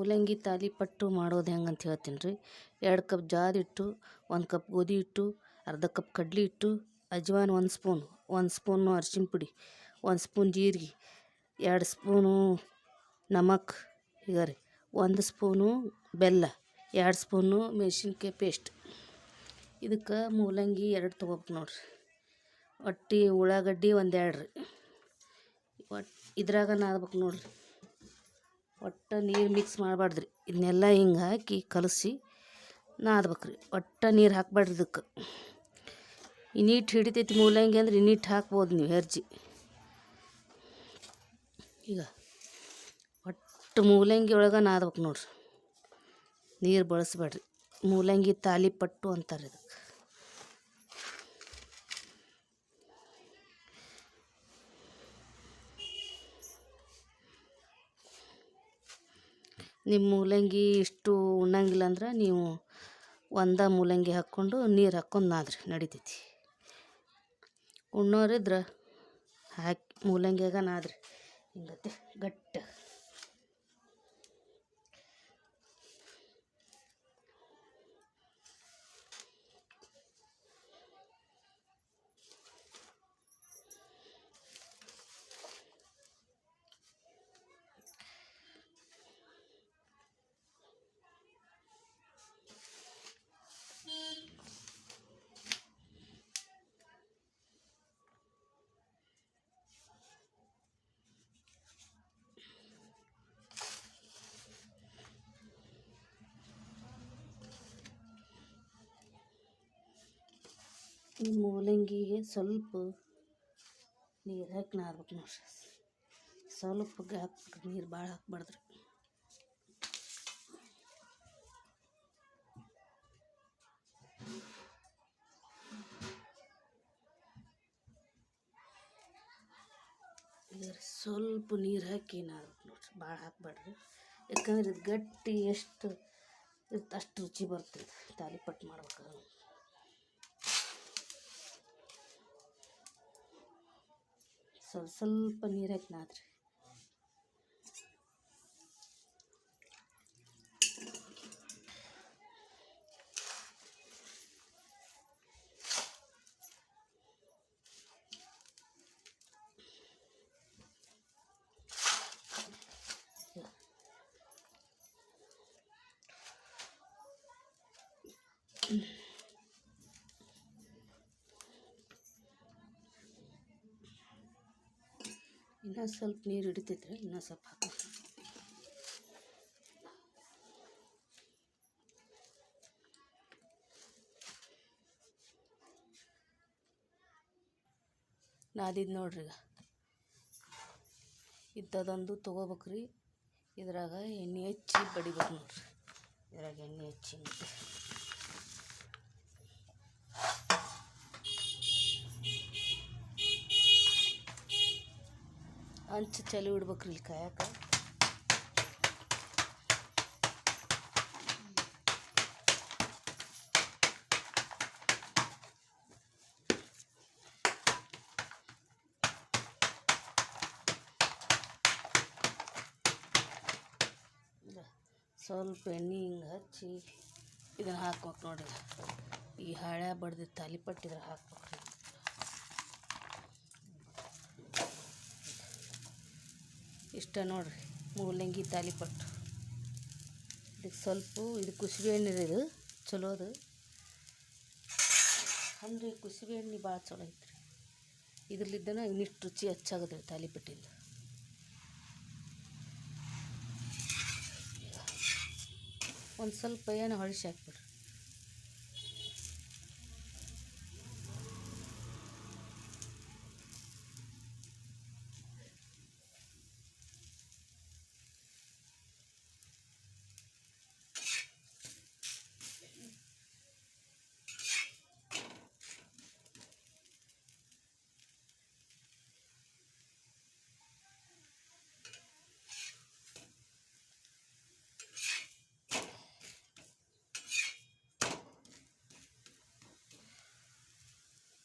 ಮೂಲಂಗಿ ತಾಲಿಪಟ್ಟು ಮಾಡೋದು ಹೆಂಗೆ ಅಂತ ಹೇಳ್ತೀನಿ ರೀ. 2 ಕಪ್ ಜೋಳದ ಹಿಟ್ಟು, 1 ಕಪ್ ಗೋಧಿ ಹಿಟ್ಟು, ಅರ್ಧ ಕಪ್ ಕಡ್ಲೆ ಹಿಟ್ಟು, ಅಜ್ವಾನ 1 ಸ್ಪೂನ್, 1 ಸ್ಪೂನು ಅರಿಶಿನ ಪುಡಿ, 1 ಸ್ಪೂನ್ ಜೀರಿಗೆ, 2 ಸ್ಪೂನು ನಮಕ್, ಈಗ ರೀ 1 ಸ್ಪೂನು ಬೆಲ್ಲ, 2 ಸ್ಪೂನು ಮೆಣಸಿನ್ಕಾಯಿ ಪೇಸ್ಟ್. ಇದಕ್ಕೆ ಮೂಲಂಗಿ 2 ತೊಗೋಬೇಕು ನೋಡ್ರಿ. ಒಟ್ಟು ಉಳ್ಳಾಗಡ್ಡಿ 1 2 ರೀ. ಇದ್ರಾಗ ನಾದ್ಬೇಕು ನೋಡ್ರಿ. ಒಟ್ಟು ನೀರು ಮಿಕ್ಸ್ ಮಾಡಬಾರ್ದ್ರಿ. ಇದನ್ನೆಲ್ಲ ಹಿಂಗೆ ಹಾಕಿ ಕಲಸಿ ನಾದ್ಬೇಕ್ರಿ. ಒಟ್ಟು ನೀರು ಹಾಕ್ಬಾರ್ದು ಇದಕ್ಕೆ. ಇನ್ನಿಟ್ಟು ಹಿಡಿತೈತಿ ಮೂಲಂಗಿ ಅಂದ್ರೆ ಇನ್ನಿಟ್ಟು ಹಾಕ್ಬೋದು ನೀವು ಹೆರ್ಜಿ. ಈಗ ಒಟ್ಟು ಮೂಲಂಗಿ ಒಳಗೆ ನಾದ್ಬೇಕು ನೋಡ್ರಿ. ನೀರು ಬಳಸಬೇಡ್ರಿ. ಮೂಲಂಗಿ ತಾಲಿಪಟ್ಟು ಅಂತಾರೆ ಇದಕ್ಕೆ. ನಿಮ್ಮ ಮೂಲಂಗಿ ಇಷ್ಟು ಉಣ್ಣಂಗಿಲ್ಲ ಅಂದ್ರೆ ನೀವು ಒಂದ ಮೂಲಂಗಿ ಹಾಕ್ಕೊಂಡು ನೀರು ಹಾಕ್ಕೊಂಡು ನಾದ್ರಿ ನಡಿತೈತಿ. ಉಣ್ಣೋರಿದ್ರೆ ಹಾಕಿ ಮೂಲಂಗಿಯಾಗ ನಾದ್ರಿ ಹಿಂಗತ್ತೆ ಗಟ್ಟಿ. ಈ ಮೂಲಂಗಿಗೆ ಸ್ವಲ್ಪ ನೀರು ಹಾಕಿ ನಾದ್ಬೇಕು ನೋಡ್ರಿ. ಸ್ವಲ್ಪ ಹಾಕ್ಬಿಟ್ರಿ, ನೀರು ಭಾಳ ಹಾಕ್ಬಾರ್ದ್ರಿ. ಸ್ವಲ್ಪ ನೀರು ಹಾಕಿ ನಾದ್ಬೇಕು ನೋಡ್ರಿ, ಭಾಳ ಹಾಕ್ಬಾರ್ದ್ರಿ. ಯಾಕಂದ್ರೆ ಇದು ಗಟ್ಟಿ ಎಷ್ಟು ಇರುತ್ತೆ ಅಷ್ಟು ರುಚಿ ಬರ್ತದೆ ತಾಲಿಪಟ್ಟು ಮಾಡ್ಬೇಕಾದ್ರೆ. ಸ್ವಲ್ಪ ನೀರು ಹಾಕಿ ನಾದ್ರಿ. ಇನ್ನೂ ಸ್ವಲ್ಪ ನೀರು ಹಿಡಿತೈತ್ರಿ, ಇನ್ನೂ ಸ್ವಲ್ಪ ಹಾಕಿ. ನಾದಿದ್ದು ನೋಡ್ರಿ. ಈಗ ಇಂಥದ್ದೊಂದು ತೊಗೋಬೇಕ್ರಿ. ಇದ್ರಾಗ ಎಣ್ಣೆ ಹಚ್ಚಿ ಬಡಿಬೇಕು ನೋಡ್ರಿ. ಇದ್ರಾಗ ಎಣ್ಣೆ ಹಚ್ಚಿ ಹಂಚು ಚಲಿ ಬಿಡ್ಬೇಕ್ರಿ ಇಲ್ಲಿ ಕಾಯಕ್ಕೆ. ಸ್ವಲ್ಪ ಎಣ್ಣೆ ಹಿಂಗೆ ಹಚ್ಚಿ ಇದನ್ನು ಹಾಕ್ಬೇಕು ನೋಡ್ರಿ. ಈ ಹಾಳೆ ಬಡ್ದಿದ್ದು ತಾಲಿಪಟ್ಟು ಇದ್ರಾಗ ಹಾಕ್ಬೇಕ್ರಿ. ಇಷ್ಟ ನೋಡ್ರಿ ಮೂಲಂಗಿ ತಾಲಿಪಟ್ಟು. ಇದಕ್ಕೆ ಸ್ವಲ್ಪ ಇದು ಕುಸುಬೆ ಎಣ್ಣೆ ರೀ, ಇದು ಚಲೋದು ಅಂದ್ರೆ ಕುಸುಬೆ ಎಣ್ಣೆ ಭಾಳ ಚಲೋ ಐತ್ರಿ. ಇದ್ರಲ್ಲಿದ್ದನ ಇನ್ನಿಷ್ಟು ರುಚಿ ಹೆಚ್ಚಾಗದ್ರಿ ತಾಲಿಪಟ್ಟಿಂದ. ಒಂದು ಸ್ವಲ್ಪ ಏನು ಹೊಳಿಸಿ ಹಾಕ್ಬಿಡ್ರಿ.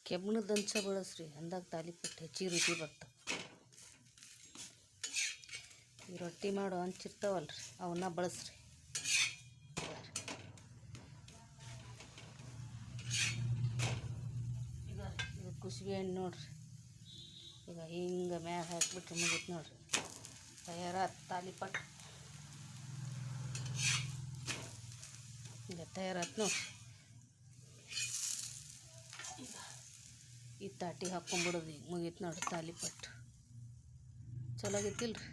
ಕೆಬ್ಬಣದ ಹಂಚ ಬಳಸ್ರಿ, ಅಂದಾಗ ತಾಲಿಪಟ್ಟು ಹೆಚ್ಚಿಗೆ ರುಚಿ ಬರ್ತವೆ. ರೊಟ್ಟಿ ಮಾಡೋ ಹಂಚಿರ್ತಾವಲ್ರಿ ಅವನ್ನ ಬಳಸ್ರಿ. ಈಗ ಇದು ಕುಸುಬೆ ಹಣ್ಣು ನೋಡ್ರಿ, ಈಗ ಹಿಂಗೆ ಮ್ಯಾಗ ಹಾಕ್ಬಿಟ್ರೆ ಮುಗೀತು ನೋಡ್ರಿ, ತಯಾರಾದ ತಾಲಿಪಟ್. ಈಗ ತಯಾರಾತ್ ನೋಡ್ರಿ. ಈಗ ಈ ತಾಟಿಗೆ ಹಾಕ್ಕೊಂಬಿಡೋದು, ಈಗ ಮುಗೀತು ನೋಡ್ರಿ ತಾಲಿಪಟ್ಟು. ಚಲೋ ಆಗೈತಿಲ್ರಿ.